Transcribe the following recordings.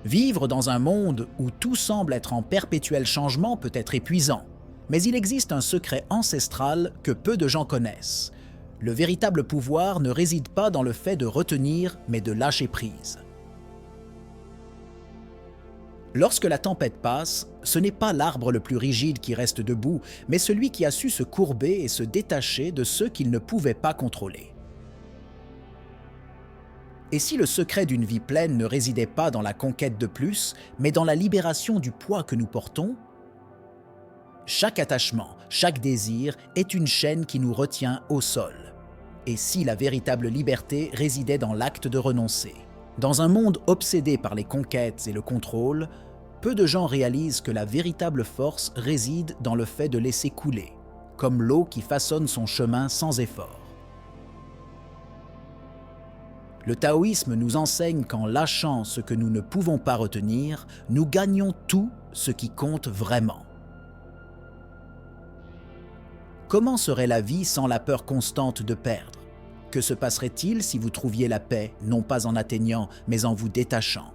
Vivre dans un monde où tout semble être en perpétuel changement peut être épuisant, mais il existe un secret ancestral que peu de gens connaissent. Le véritable pouvoir ne réside pas dans le fait de retenir, mais de lâcher prise. Lorsque la tempête passe, ce n'est pas l'arbre le plus rigide qui reste debout, mais celui qui a su se courber et se détacher de ceux qu'il ne pouvait pas contrôler. Et si le secret d'une vie pleine ne résidait pas dans la conquête de plus, mais dans la libération du poids que nous portons? Chaque attachement, chaque désir est une chaîne qui nous retient au sol. Et si la véritable liberté résidait dans l'acte de renoncer? Dans un monde obsédé par les conquêtes et le contrôle, peu de gens réalisent que la véritable force réside dans le fait de laisser couler, comme l'eau qui façonne son chemin sans effort. Le taoïsme nous enseigne qu'en lâchant ce que nous ne pouvons pas retenir, nous gagnons tout ce qui compte vraiment. Comment serait la vie sans la peur constante de perdre? Que se passerait-il si vous trouviez la paix, non pas en atteignant, mais en vous détachant?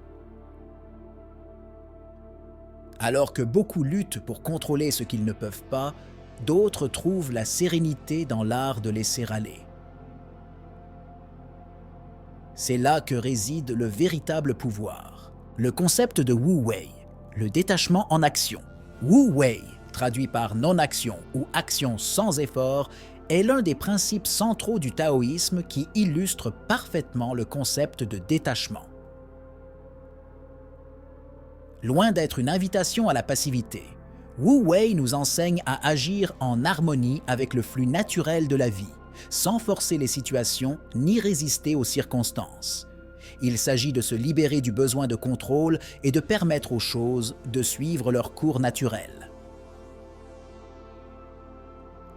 Alors que beaucoup luttent pour contrôler ce qu'ils ne peuvent pas, d'autres trouvent la sérénité dans l'art de laisser aller. C'est là que réside le véritable pouvoir. Le concept de Wu Wei, le détachement en action. Wu Wei, traduit par non-action ou action sans effort, est l'un des principes centraux du taoïsme qui illustre parfaitement le concept de détachement. Loin d'être une invitation à la passivité, Wu Wei nous enseigne à agir en harmonie avec le flux naturel de la vie, sans forcer les situations ni résister aux circonstances. Il s'agit de se libérer du besoin de contrôle et de permettre aux choses de suivre leur cours naturel.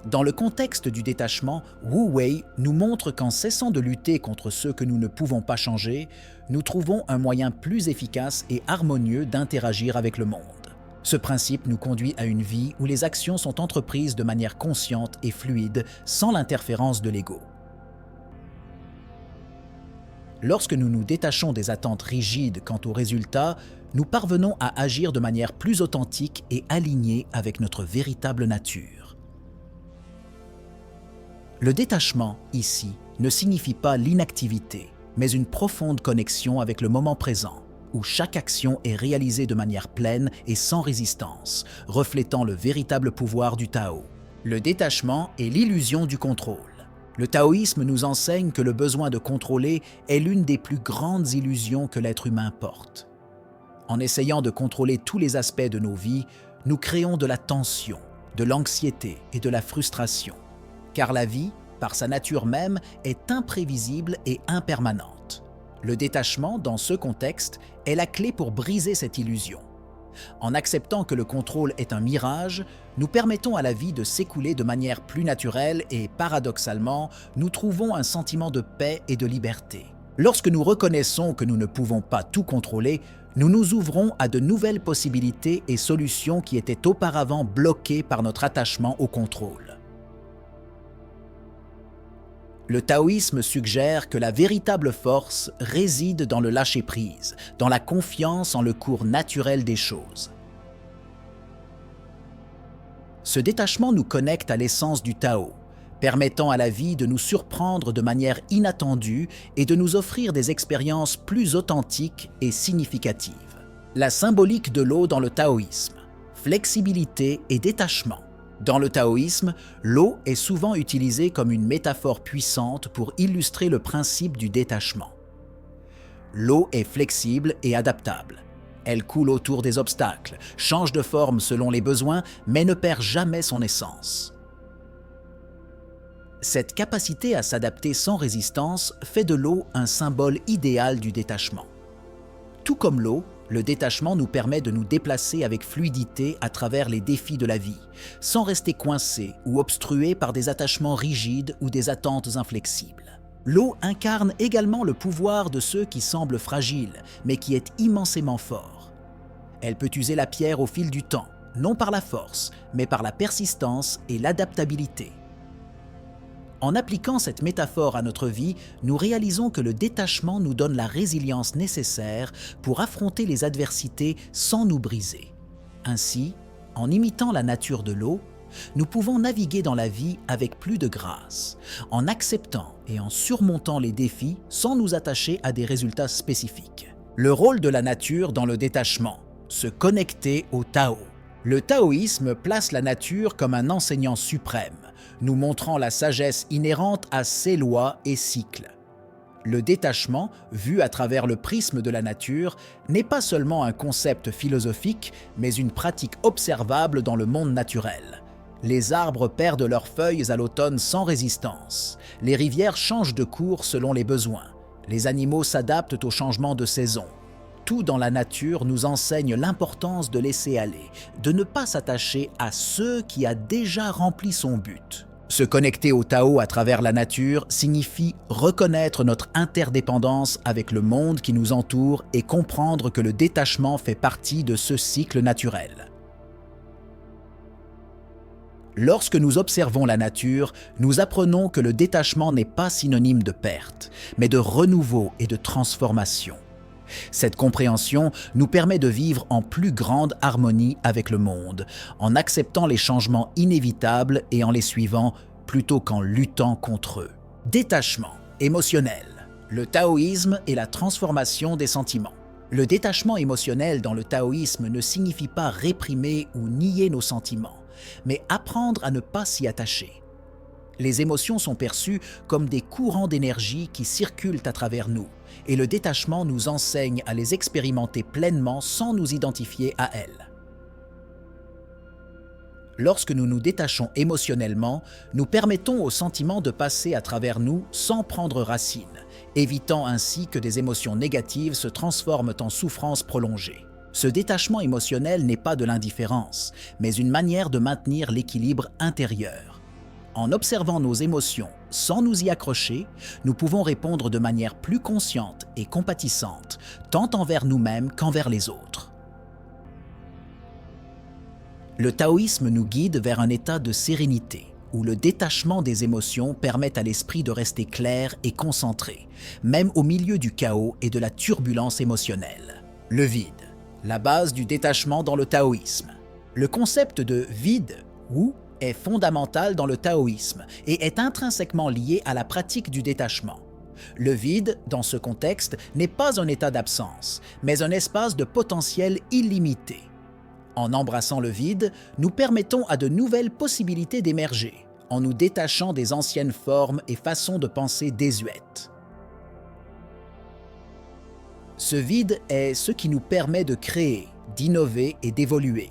Dans le contexte du détachement, Wu Wei nous montre qu'en cessant de lutter contre ceux que nous ne pouvons pas changer, nous trouvons un moyen plus efficace et harmonieux d'interagir avec le monde. Ce principe nous conduit à une vie où les actions sont entreprises de manière consciente et fluide, sans l'interférence de l'ego. Lorsque nous nous détachons des attentes rigides quant aux résultats, nous parvenons à agir de manière plus authentique et alignée avec notre véritable nature. Le détachement, ici, ne signifie pas l'inactivité, mais une profonde connexion avec le moment présent, où chaque action est réalisée de manière pleine et sans résistance, reflétant le véritable pouvoir du Tao. Le détachement est l'illusion du contrôle. Le taoïsme nous enseigne que le besoin de contrôler est l'une des plus grandes illusions que l'être humain porte. En essayant de contrôler tous les aspects de nos vies, nous créons de la tension, de l'anxiété et de la frustration. Car la vie, par sa nature même, est imprévisible et impermanente. Le détachement, dans ce contexte, est la clé pour briser cette illusion. En acceptant que le contrôle est un mirage, nous permettons à la vie de s'écouler de manière plus naturelle et, paradoxalement, nous trouvons un sentiment de paix et de liberté. Lorsque nous reconnaissons que nous ne pouvons pas tout contrôler, nous nous ouvrons à de nouvelles possibilités et solutions qui étaient auparavant bloquées par notre attachement au contrôle. Le taoïsme suggère que la véritable force réside dans le lâcher-prise, dans la confiance en le cours naturel des choses. Ce détachement nous connecte à l'essence du Tao, permettant à la vie de nous surprendre de manière inattendue et de nous offrir des expériences plus authentiques et significatives. La symbolique de l'eau dans le taoïsme, flexibilité et détachement. Dans le taoïsme, l'eau est souvent utilisée comme une métaphore puissante pour illustrer le principe du détachement. L'eau est flexible et adaptable. Elle coule autour des obstacles, change de forme selon les besoins, mais ne perd jamais son essence. Cette capacité à s'adapter sans résistance fait de l'eau un symbole idéal du détachement. Tout comme l'eau, le détachement nous permet de nous déplacer avec fluidité à travers les défis de la vie, sans rester coincés ou obstrués par des attachements rigides ou des attentes inflexibles. L'eau incarne également le pouvoir de ceux qui semblent fragiles, mais qui est immensément fort. Elle peut user la pierre au fil du temps, non par la force, mais par la persistance et l'adaptabilité. En appliquant cette métaphore à notre vie, nous réalisons que le détachement nous donne la résilience nécessaire pour affronter les adversités sans nous briser. Ainsi, en imitant la nature de l'eau, nous pouvons naviguer dans la vie avec plus de grâce, en acceptant et en surmontant les défis sans nous attacher à des résultats spécifiques. Le rôle de la nature dans le détachement, se connecter au Tao. Le taoïsme place la nature comme un enseignant suprême, nous montrant la sagesse inhérente à ses lois et cycles. Le détachement, vu à travers le prisme de la nature, n'est pas seulement un concept philosophique, mais une pratique observable dans le monde naturel. Les arbres perdent leurs feuilles à l'automne sans résistance. Les rivières changent de cours selon les besoins. Les animaux s'adaptent aux changements de saison. Tout dans la nature nous enseigne l'importance de laisser aller, de ne pas s'attacher à ce qui a déjà rempli son but. Se connecter au Tao à travers la nature signifie reconnaître notre interdépendance avec le monde qui nous entoure et comprendre que le détachement fait partie de ce cycle naturel. Lorsque nous observons la nature, nous apprenons que le détachement n'est pas synonyme de perte, mais de renouveau et de transformation. Cette compréhension nous permet de vivre en plus grande harmonie avec le monde, en acceptant les changements inévitables et en les suivant plutôt qu'en luttant contre eux. Détachement émotionnel. Le taoïsme et la transformation des sentiments. Le détachement émotionnel dans le taoïsme ne signifie pas réprimer ou nier nos sentiments, mais apprendre à ne pas s'y attacher. Les émotions sont perçues comme des courants d'énergie qui circulent à travers nous, et le détachement nous enseigne à les expérimenter pleinement sans nous identifier à elles. Lorsque nous nous détachons émotionnellement, nous permettons aux sentiments de passer à travers nous sans prendre racine, évitant ainsi que des émotions négatives se transforment en souffrances prolongées. Ce détachement émotionnel n'est pas de l'indifférence, mais une manière de maintenir l'équilibre intérieur. En observant nos émotions sans nous y accrocher, nous pouvons répondre de manière plus consciente et compatissante, tant envers nous-mêmes qu'envers les autres. Le taoïsme nous guide vers un état de sérénité, où le détachement des émotions permet à l'esprit de rester clair et concentré, même au milieu du chaos et de la turbulence émotionnelle. Le vide, la base du détachement dans le taoïsme. Le concept de vide, Wu, est fondamental dans le taoïsme et est intrinsèquement lié à la pratique du détachement. Le vide, dans ce contexte, n'est pas un état d'absence, mais un espace de potentiel illimité. En embrassant le vide, nous permettons à de nouvelles possibilités d'émerger, en nous détachant des anciennes formes et façons de penser désuètes. Ce vide est ce qui nous permet de créer, d'innover et d'évoluer,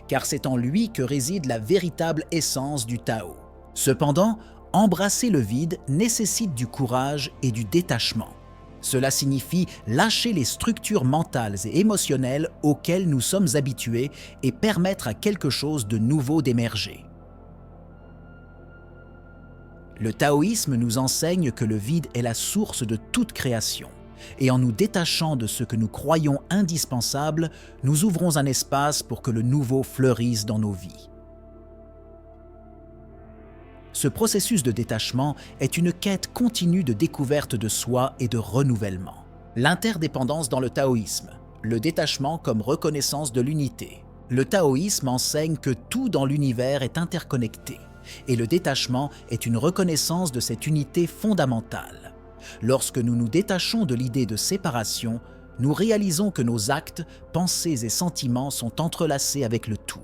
car c'est en lui que réside la véritable essence du Tao. Cependant, embrasser le vide nécessite du courage et du détachement. Cela signifie lâcher les structures mentales et émotionnelles auxquelles nous sommes habitués et permettre à quelque chose de nouveau d'émerger. Le taoïsme nous enseigne que le vide est la source de toute création. Et en nous détachant de ce que nous croyons indispensable, nous ouvrons un espace pour que le nouveau fleurisse dans nos vies. Ce processus de détachement est une quête continue de découverte de soi et de renouvellement. L'interdépendance dans le taoïsme, le détachement comme reconnaissance de l'unité. Le taoïsme enseigne que tout dans l'univers est interconnecté, et le détachement est une reconnaissance de cette unité fondamentale. Lorsque nous nous détachons de l'idée de séparation, nous réalisons que nos actes, pensées et sentiments sont entrelacés avec le tout.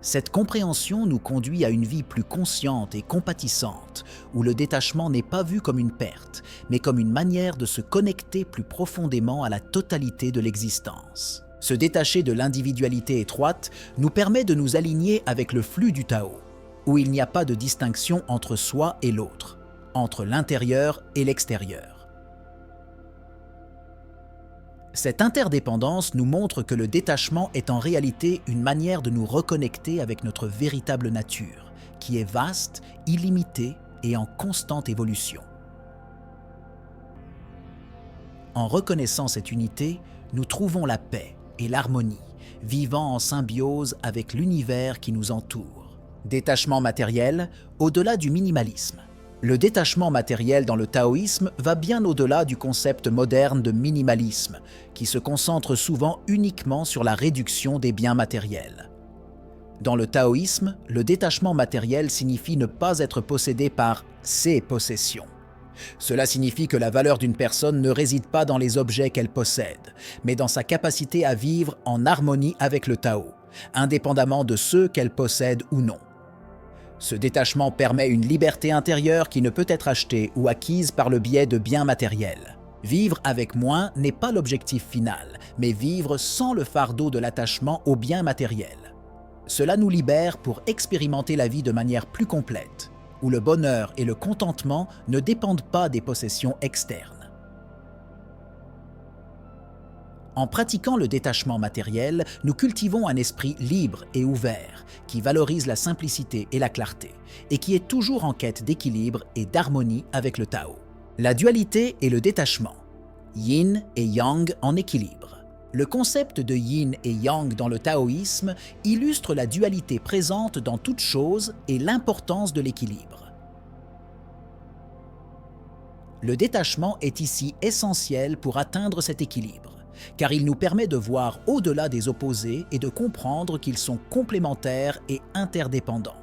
Cette compréhension nous conduit à une vie plus consciente et compatissante, où le détachement n'est pas vu comme une perte, mais comme une manière de se connecter plus profondément à la totalité de l'existence. Se détacher de l'individualité étroite nous permet de nous aligner avec le flux du Tao, où il n'y a pas de distinction entre soi et l'autre, entre l'intérieur et l'extérieur. Cette interdépendance nous montre que le détachement est en réalité une manière de nous reconnecter avec notre véritable nature, qui est vaste, illimitée et en constante évolution. En reconnaissant cette unité, nous trouvons la paix et l'harmonie, vivant en symbiose avec l'univers qui nous entoure. Détachement matériel, au-delà du minimalisme. Le détachement matériel dans le taoïsme va bien au-delà du concept moderne de minimalisme, qui se concentre souvent uniquement sur la réduction des biens matériels. Dans le taoïsme, le détachement matériel signifie ne pas être possédé par ses possessions. Cela signifie que la valeur d'une personne ne réside pas dans les objets qu'elle possède, mais dans sa capacité à vivre en harmonie avec le Tao, indépendamment de ceux qu'elle possède ou non. Ce détachement permet une liberté intérieure qui ne peut être achetée ou acquise par le biais de biens matériels. Vivre avec moins n'est pas l'objectif final, mais vivre sans le fardeau de l'attachement aux biens matériels. Cela nous libère pour expérimenter la vie de manière plus complète, où le bonheur et le contentement ne dépendent pas des possessions externes. En pratiquant le détachement matériel, nous cultivons un esprit libre et ouvert, qui valorise la simplicité et la clarté, et qui est toujours en quête d'équilibre et d'harmonie avec le Tao. La dualité et le détachement, yin et yang en équilibre. Le concept de yin et yang dans le taoïsme illustre la dualité présente dans toute chose et l'importance de l'équilibre. Le détachement est ici essentiel pour atteindre cet équilibre, car il nous permet de voir au-delà des opposés et de comprendre qu'ils sont complémentaires et interdépendants.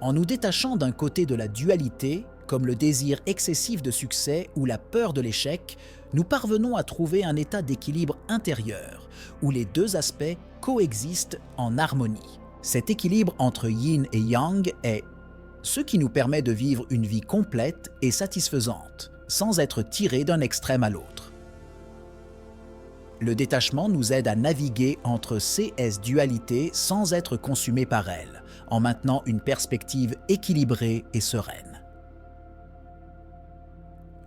En nous détachant d'un côté de la dualité, comme le désir excessif de succès ou la peur de l'échec, nous parvenons à trouver un état d'équilibre intérieur, où les deux aspects coexistent en harmonie. Cet équilibre entre yin et yang est ce qui nous permet de vivre une vie complète et satisfaisante, sans être tiré d'un extrême à l'autre. Le détachement nous aide à naviguer entre ces dualités sans être consumé par elles, en maintenant une perspective équilibrée et sereine.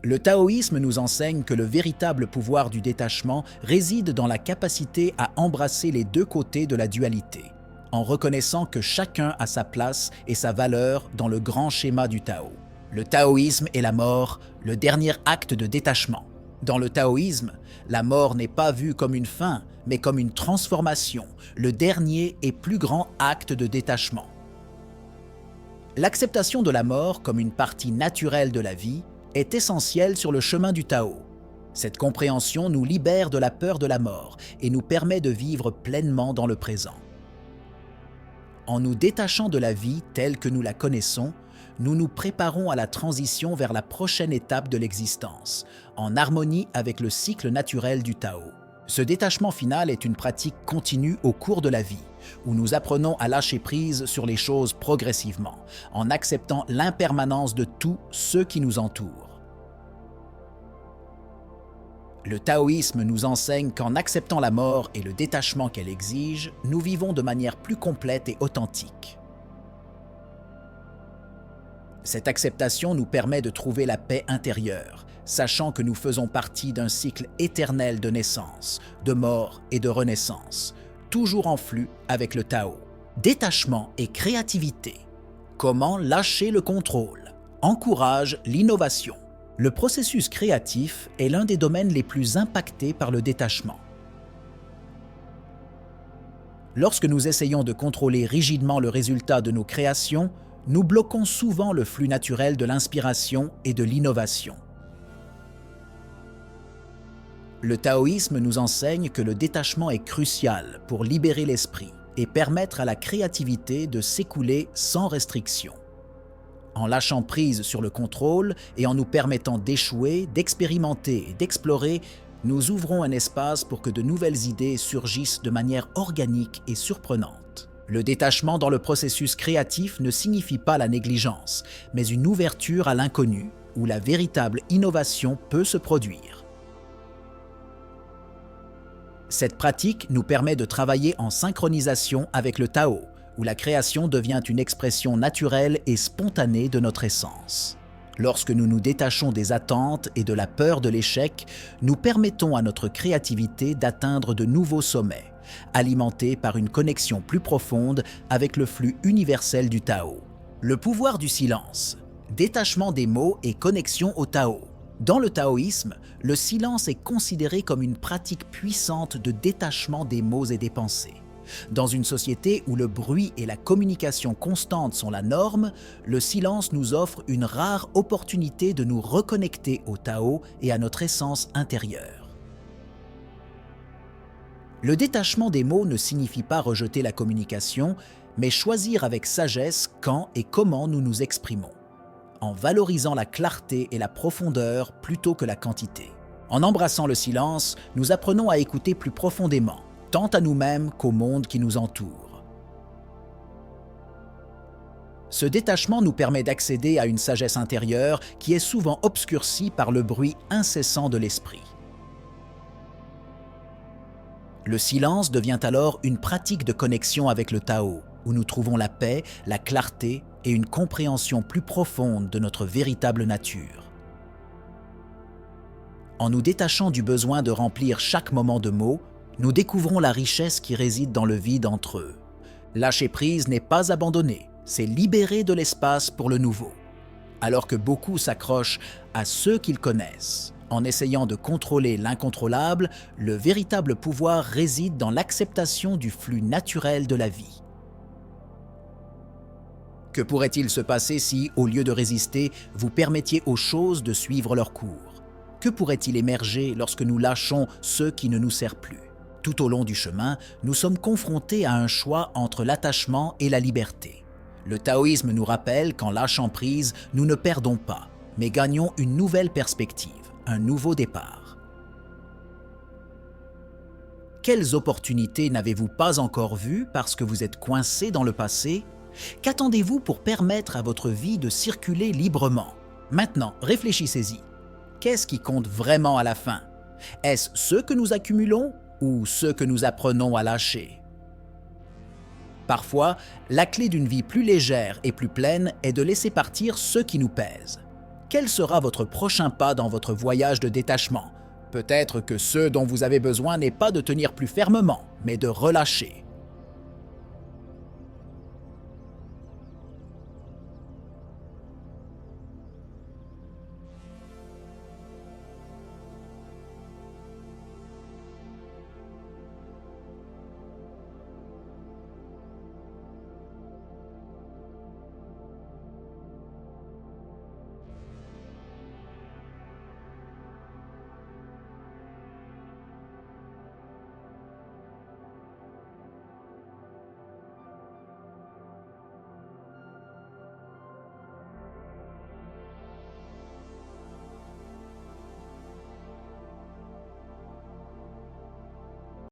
Le taoïsme nous enseigne que le véritable pouvoir du détachement réside dans la capacité à embrasser les deux côtés de la dualité, en reconnaissant que chacun a sa place et sa valeur dans le grand schéma du Tao. Le taoïsme est la mort, le dernier acte de détachement. Dans le taoïsme, la mort n'est pas vue comme une fin, mais comme une transformation, le dernier et plus grand acte de détachement. L'acceptation de la mort comme une partie naturelle de la vie est essentielle sur le chemin du Tao. Cette compréhension nous libère de la peur de la mort et nous permet de vivre pleinement dans le présent. En nous détachant de la vie telle que nous la connaissons, nous nous préparons à la transition vers la prochaine étape de l'existence, en harmonie avec le cycle naturel du Tao. Ce détachement final est une pratique continue au cours de la vie, où nous apprenons à lâcher prise sur les choses progressivement, en acceptant l'impermanence de tout ce qui nous entoure. Le taoïsme nous enseigne qu'en acceptant la mort et le détachement qu'elle exige, nous vivons de manière plus complète et authentique. Cette acceptation nous permet de trouver la paix intérieure, sachant que nous faisons partie d'un cycle éternel de naissance, de mort et de renaissance, toujours en flux avec le Tao. Détachement et créativité. Comment lâcher le contrôle? Encourage l'innovation. Le processus créatif est l'un des domaines les plus impactés par le détachement. Lorsque nous essayons de contrôler rigidement le résultat de nos créations, nous bloquons souvent le flux naturel de l'inspiration et de l'innovation. Le taoïsme nous enseigne que le détachement est crucial pour libérer l'esprit et permettre à la créativité de s'écouler sans restriction. En lâchant prise sur le contrôle et en nous permettant d'échouer, d'expérimenter et d'explorer, nous ouvrons un espace pour que de nouvelles idées surgissent de manière organique et surprenante. Le détachement dans le processus créatif ne signifie pas la négligence, mais une ouverture à l'inconnu, où la véritable innovation peut se produire. Cette pratique nous permet de travailler en synchronisation avec le Tao, où la création devient une expression naturelle et spontanée de notre essence. Lorsque nous nous détachons des attentes et de la peur de l'échec, nous permettons à notre créativité d'atteindre de nouveaux sommets, alimentés par une connexion plus profonde avec le flux universel du Tao. Le pouvoir du silence, détachement des mots et connexion au Tao. Dans le taoïsme, le silence est considéré comme une pratique puissante de détachement des mots et des pensées. Dans une société où le bruit et la communication constante sont la norme, le silence nous offre une rare opportunité de nous reconnecter au Tao et à notre essence intérieure. Le détachement des mots ne signifie pas rejeter la communication, mais choisir avec sagesse quand et comment nous nous exprimons, en valorisant la clarté et la profondeur plutôt que la quantité. En embrassant le silence, nous apprenons à écouter plus profondément, tant à nous-mêmes qu'au monde qui nous entoure. Ce détachement nous permet d'accéder à une sagesse intérieure qui est souvent obscurcie par le bruit incessant de l'esprit. Le silence devient alors une pratique de connexion avec le Tao, où nous trouvons la paix, la clarté et une compréhension plus profonde de notre véritable nature. En nous détachant du besoin de remplir chaque moment de mots, nous découvrons la richesse qui réside dans le vide entre eux. Lâcher prise n'est pas abandonner, c'est libérer de l'espace pour le nouveau. Alors que beaucoup s'accrochent à ceux qu'ils connaissent, en essayant de contrôler l'incontrôlable, le véritable pouvoir réside dans l'acceptation du flux naturel de la vie. Que pourrait-il se passer si, au lieu de résister, vous permettiez aux choses de suivre leur cours? Que pourrait-il émerger lorsque nous lâchons ce qui ne nous sert plus? Tout au long du chemin, nous sommes confrontés à un choix entre l'attachement et la liberté. Le taoïsme nous rappelle qu'en lâchant prise, nous ne perdons pas, mais gagnons une nouvelle perspective, un nouveau départ. Quelles opportunités n'avez-vous pas encore vues parce que vous êtes coincé dans le passé? Qu'attendez-vous pour permettre à votre vie de circuler librement? Maintenant, réfléchissez-y. Qu'est-ce qui compte vraiment à la fin? Est-ce ce que nous accumulons ou ce que nous apprenons à lâcher? Parfois, la clé d'une vie plus légère et plus pleine est de laisser partir ce qui nous pèse. Quel sera votre prochain pas dans votre voyage de détachement? Peut-être que ce dont vous avez besoin n'est pas de tenir plus fermement, mais de relâcher.